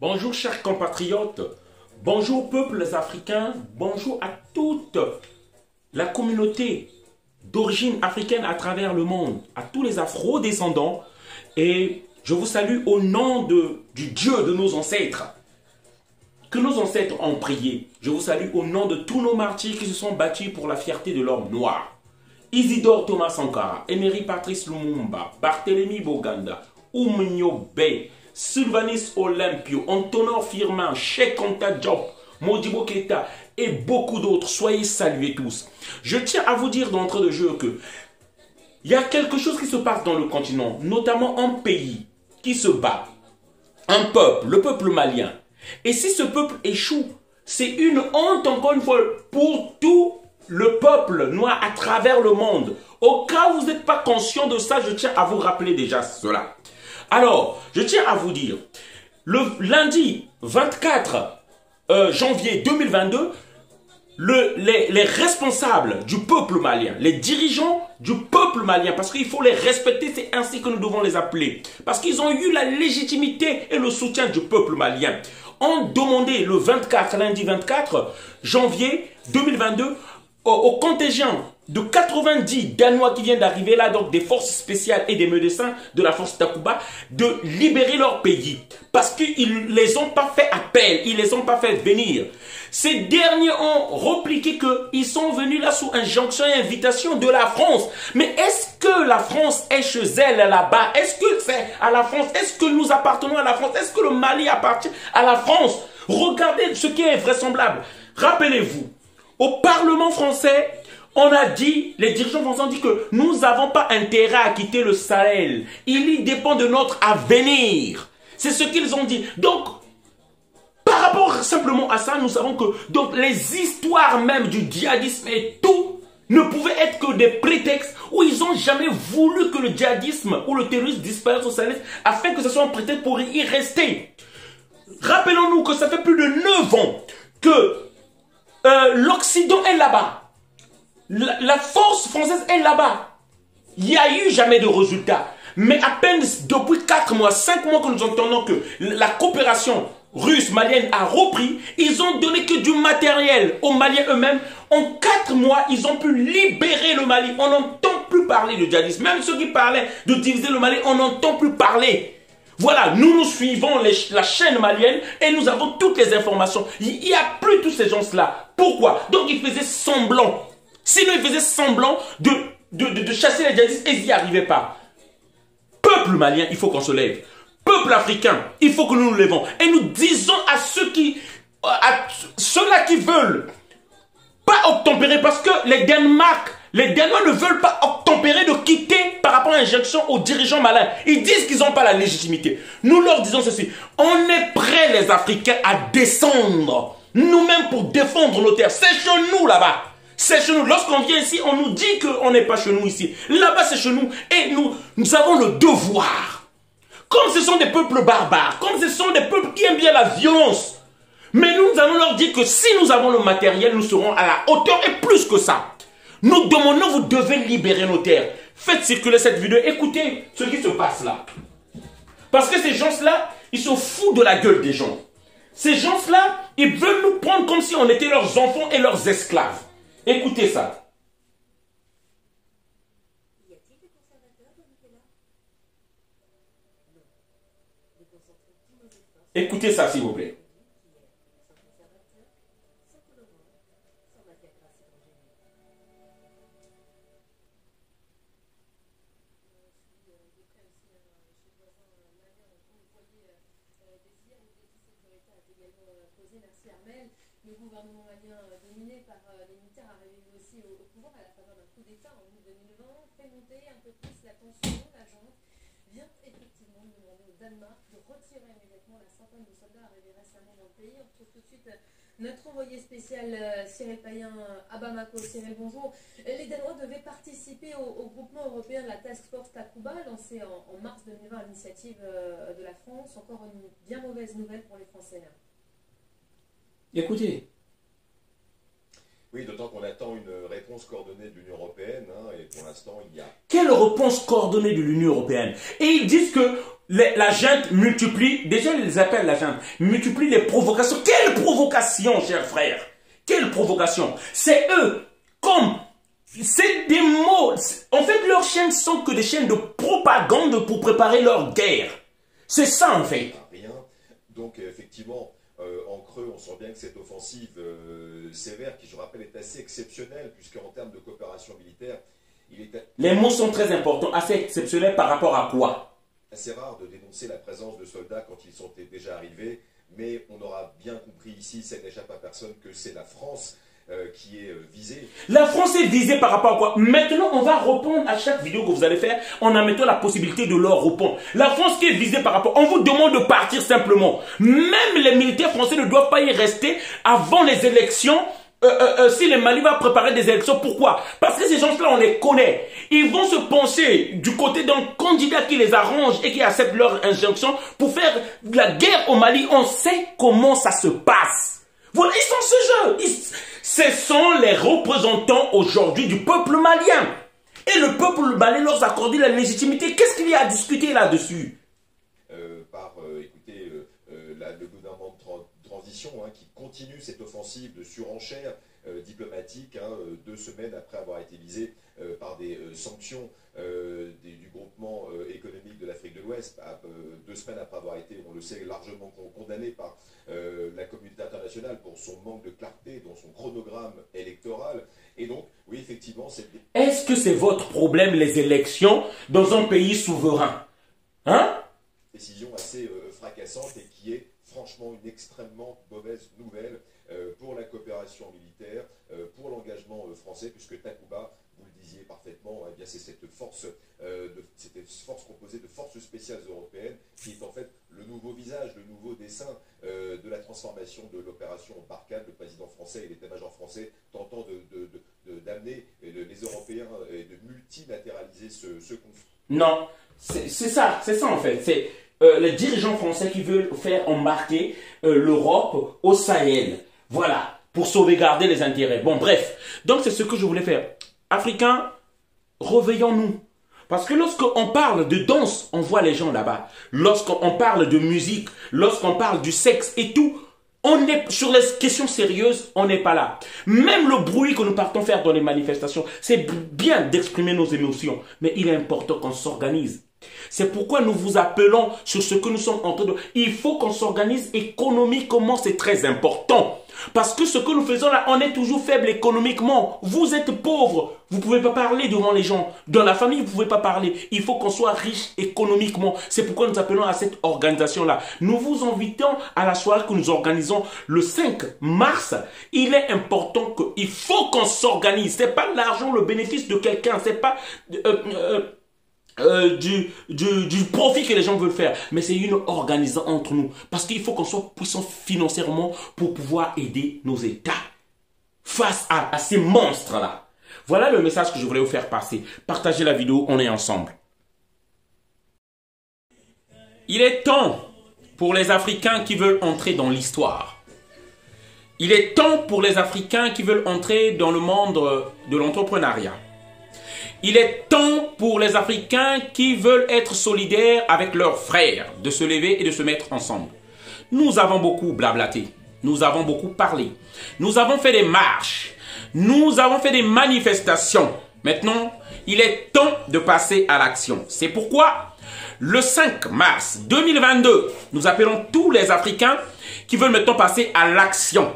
Bonjour chers compatriotes, bonjour peuples africains, bonjour à toute la communauté d'origine africaine à travers le monde, à tous les afro-descendants, et je vous salue au nom du Dieu de nos ancêtres, que nos ancêtres ont prié. Je vous salue au nom de tous nos martyrs qui se sont battus pour la fierté de l'homme noir. Isidore Thomas Sankara, Emery Patrice Lumumba, Barthélemy Boganda, Oumnio Bey, Sylvanus Olympio, Antonio Firmin, Cheikh Anta Diop, Modibo Keïta et beaucoup d'autres. Soyez salués tous. Je tiens à vous dire d'entrée de jeu que il y a quelque chose qui se passe dans le continent, notamment un pays qui se bat, un peuple, le peuple malien. Et si ce peuple échoue, c'est une honte encore une fois pour tout le peuple noir à travers le monde. Au cas où vous n'êtes pas conscient de ça, je tiens à vous rappeler déjà cela. Alors, je tiens à vous dire, le lundi 24 janvier 2022, les responsables du peuple malien, les dirigeants du peuple malien, parce qu'il faut les respecter, c'est ainsi que nous devons les appeler, parce qu'ils ont eu la légitimité et le soutien du peuple malien, ont demandé le lundi 24 janvier 2022, au contingent de 90 Danois qui viennent d'arriver là, donc des forces spéciales et des médecins de la force Takuba, de libérer leur pays. Parce qu'ils ne les ont pas fait appel, ils ne les ont pas fait venir. Ces derniers ont repliqué qu'ils sont venus là sous injonction et invitation de la France. Mais est-ce que la France est chez elle là-bas? Est-ce que c'est à la France? Est-ce que nous appartenons à la France? Est-ce que le Mali appartient à la France? Regardez ce qui est vraisemblable. Rappelez-vous, au Parlement français, on a dit, les dirigeants français ont dit que nous n'avons pas intérêt à quitter le Sahel. Il y dépend de notre avenir. C'est ce qu'ils ont dit. Donc, par rapport simplement à ça, nous savons que donc, les histoires même du djihadisme et tout ne pouvaient être que des prétextes où ils n'ont jamais voulu que le djihadisme ou le terrorisme disparaisse au Sahel afin que ce soit un prétexte pour y rester. Rappelons-nous que ça fait plus de 9 ans que l'Occident est là-bas. La force française est là-bas. Il n'y a eu jamais de résultat. Mais à peine depuis 4 mois, 5 mois que nous entendons que la coopération russe-malienne a repris, ils ont donné que du matériel aux Maliens eux-mêmes. En 4 mois, ils ont pu libérer le Mali. On n'entend plus parler de djihadisme. Même ceux qui parlaient de diviser le Mali, on n'entend plus parler. Voilà, nous suivons la chaîne malienne et nous avons toutes les informations. Il n'y a plus tous ces gens-là. Pourquoi? Donc ils faisaient semblant. Sinon, ils faisaient semblant de chasser les djihadistes et ils n'y arrivaient pas. Peuple malien, il faut qu'on se lève. Peuple africain, il faut que nous nous levons. Et nous disons à ceux-là qui veulent pas obtempérer, parce que les Danois ne veulent pas obtempérer de quitter par rapport à l'injection aux dirigeants malins. Ils disent qu'ils n'ont pas la légitimité. Nous leur disons ceci. On est prêts, les Africains, à descendre nous-mêmes pour défendre nos terres. C'est chez nous là-bas. C'est chez nous. Lorsqu'on vient ici, on nous dit qu'on n'est pas chez nous ici. Là-bas, c'est chez nous. Et nous avons le devoir. Comme ce sont des peuples barbares, comme ce sont des peuples qui aiment bien la violence. Mais nous allons leur dire que si nous avons le matériel, nous serons à la hauteur et plus que ça. Nous demandons, vous devez libérer nos terres. Faites circuler cette vidéo. Écoutez ce qui se passe là. Parce que ces gens-là, ils se foutent de la gueule des gens. Ces gens-là, ils veulent nous prendre comme si on était leurs enfants et leurs esclaves. Écoutez ça. Y a-t-il des conservateurs dans Nicolas? Non. Écoutez ça, s'il vous plaît. Merci Armel. Le gouvernement malien dominé par les militaires arrivé aussi au pouvoir à la faveur d'un coup d'État en août 2020 fait monter un peu plus la tension. La junte vient effectivement demander au Danemark de retirer immédiatement la centaine de soldats arrivés récemment dans le pays. On retrouve tout de suite notre envoyé spécial Cyril Payen à Bamako. Cyril, bonjour. Les Danois devaient participer au groupement européen de la Task Force Takuba, lancé en mars 2020 à l'initiative de la France. Encore une bien mauvaise nouvelle pour les Français là. Écoutez. Oui, d'autant qu'on attend une réponse coordonnée de l'Union européenne, hein, et pour l'instant, il y a... Quelle réponse coordonnée de l'Union européenne? Et ils disent que la junte multiplie, déjà ils les appellent la junte, multiplie les provocations. Quelle provocation, chers frères? Quelle provocation? C'est eux, comme, c'est des mots. En fait, leurs chaînes sont que des chaînes de propagande pour préparer leur guerre. C'est ça, en fait. Rien. Donc, effectivement, en creux, on sent bien que cette offensive sévère, qui, je rappelle, est assez exceptionnelle, puisqu'en termes de coopération militaire, il est... Les mots sont très importants, assez exceptionnels par rapport à quoi? assez rare de dénoncer la présence de soldats quand ils sont déjà arrivés, mais on aura bien compris ici, ça n'échappe à personne, que c'est la France qui est visée. La France est visée par rapport à quoi? Maintenant, on va répondre à chaque vidéo que vous allez faire en mettant la possibilité de leur répondre. La France qui est visée par rapport... On vous demande de partir simplement. Même les militaires français ne doivent pas y rester avant les élections. Si le Mali va préparer des élections, pourquoi? Parce que ces gens-là, on les connaît. Ils vont se pencher du côté d'un candidat qui les arrange et qui accepte leur injonction pour faire de la guerre au Mali. On sait comment ça se passe. Voilà, ils sont ce jeu. Ce sont les représentants aujourd'hui du peuple malien. Et le peuple malien leur a accordé la légitimité. Qu'est-ce qu'il y a à discuter là-dessus? Écoutez, le gouvernement de transition, hein, qui continue cette offensive de surenchère diplomatique, hein, 2 semaines après avoir été visé par des sanctions du groupement économique de l'Afrique de l'Ouest, 2 semaines après avoir été, on le sait, largement condamné par la communauté internationale pour son manque de clarté dans son chronogramme électoral. Et donc, oui, effectivement, c'est... Est-ce que c'est votre problème, les élections, dans un pays souverain? Hein? Décision assez fracassante et qui est franchement une extrêmement mauvaise nouvelle pour la coopération militaire, pour l'engagement français, puisque Takuba, vous le disiez parfaitement, eh bien c'est cette force composée de forces spéciales européennes qui est en fait le nouveau visage, le nouveau dessin de la transformation de l'opération Barkhane. Le président français et l'état-major français tentant d'amener les Européens et de multilatéraliser ce conflit. Non, c'est ça en fait. C'est les dirigeants français qui veulent faire embarquer l'Europe au Sahel. Voilà, pour sauvegarder les intérêts. Bon, bref. Donc, c'est ce que je voulais faire. Africains, réveillons-nous. Parce que lorsqu'on parle de danse, on voit les gens là-bas. Lorsqu'on parle de musique, lorsqu'on parle du sexe et tout, on est sur les questions sérieuses, on n'est pas là. Même le bruit que nous partons faire dans les manifestations, c'est bien d'exprimer nos émotions. Mais il est important qu'on s'organise. C'est pourquoi nous vous appelons sur ce que nous sommes en train de... Il faut qu'on s'organise économiquement, c'est très important. Parce que ce que nous faisons là, on est toujours faible économiquement. Vous êtes pauvre, vous ne pouvez pas parler devant les gens. Dans la famille, vous ne pouvez pas parler. Il faut qu'on soit riche économiquement. C'est pourquoi nous appelons à cette organisation-là. Nous vous invitons à la soirée que nous organisons le 5 mars. Il est important qu'il faut qu'on s'organise. Ce n'est pas l'argent, le bénéfice de quelqu'un. Ce n'est pas... du profit que les gens veulent faire, mais c'est une organisation entre nous, parce qu'il faut qu'on soit puissant financièrement pour pouvoir aider nos États face à ces monstres-là. Voilà le message que je voulais vous faire passer. Partagez la vidéo, on est ensemble. Il est temps pour les Africains qui veulent entrer dans l'histoire. Il est temps pour les Africains qui veulent entrer dans le monde de l'entrepreneuriat. Il est temps pour les Africains qui veulent être solidaires avec leurs frères, de se lever et de se mettre ensemble. Nous avons beaucoup blablaté, nous avons beaucoup parlé, nous avons fait des marches, nous avons fait des manifestations. Maintenant, il est temps de passer à l'action. C'est pourquoi, le 5 mars 2022, nous appelons tous les Africains qui veulent maintenant passer à l'action,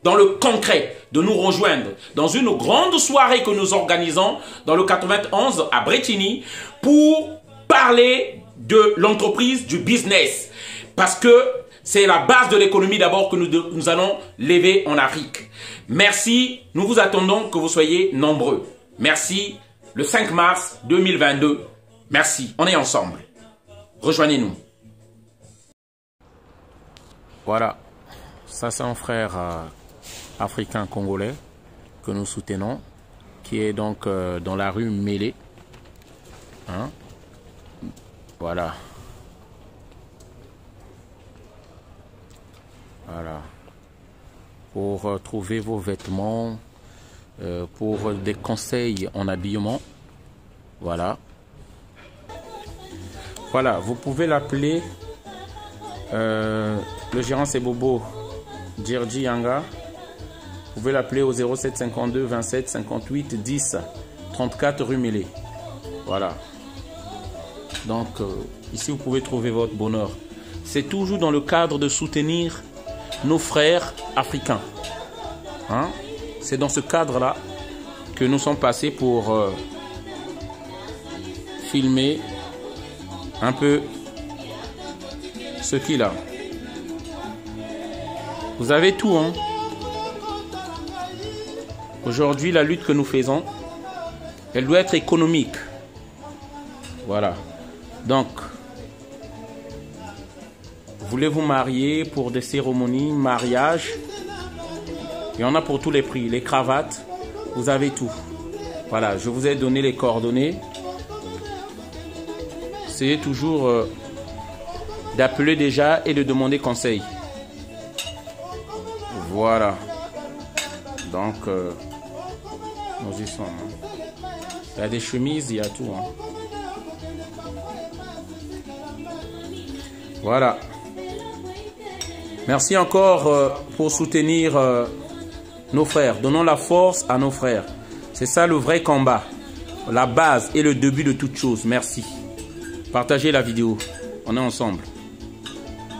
dans le concret, de nous rejoindre dans une grande soirée que nous organisons dans le 91 à Bretigny pour parler de l'entreprise, du business. Parce que c'est la base de l'économie d'abord que nous allons lever en Afrique. Merci, nous vous attendons que vous soyez nombreux. Merci, le 5 mars 2022. Merci, on est ensemble. Rejoignez-nous. Voilà, ça c'est un frère... africain congolais que nous soutenons, qui est donc dans la rue Mélé. Hein? Voilà. Voilà. Pour trouver vos vêtements, pour des conseils en habillement. Voilà. Voilà, vous pouvez l'appeler. Le gérant c'est Bobo Djerji Yanga. Vous pouvez l'appeler au 07 52 27 58 10 34 rue Mélé. Voilà. Donc ici vous pouvez trouver votre bonheur. C'est toujours dans le cadre de soutenir nos frères africains. Hein? C'est dans ce cadre-là que nous sommes passés pour filmer un peu ce qu'il a. Vous avez tout, hein? Aujourd'hui, la lutte que nous faisons, elle doit être économique. Voilà. Donc, voulez vous marier pour des cérémonies, mariage, il y en a pour tous les prix. Les cravates, vous avez tout. Voilà, je vous ai donné les coordonnées. Essayez toujours d'appeler déjà et de demander conseil. Voilà. Donc, nous y sommes. Il y a des chemises, il y a tout. Hein. Voilà. Merci encore pour soutenir nos frères. Donnons la force à nos frères. C'est ça le vrai combat. La base et le début de toute chose. Merci. Partagez la vidéo. On est ensemble.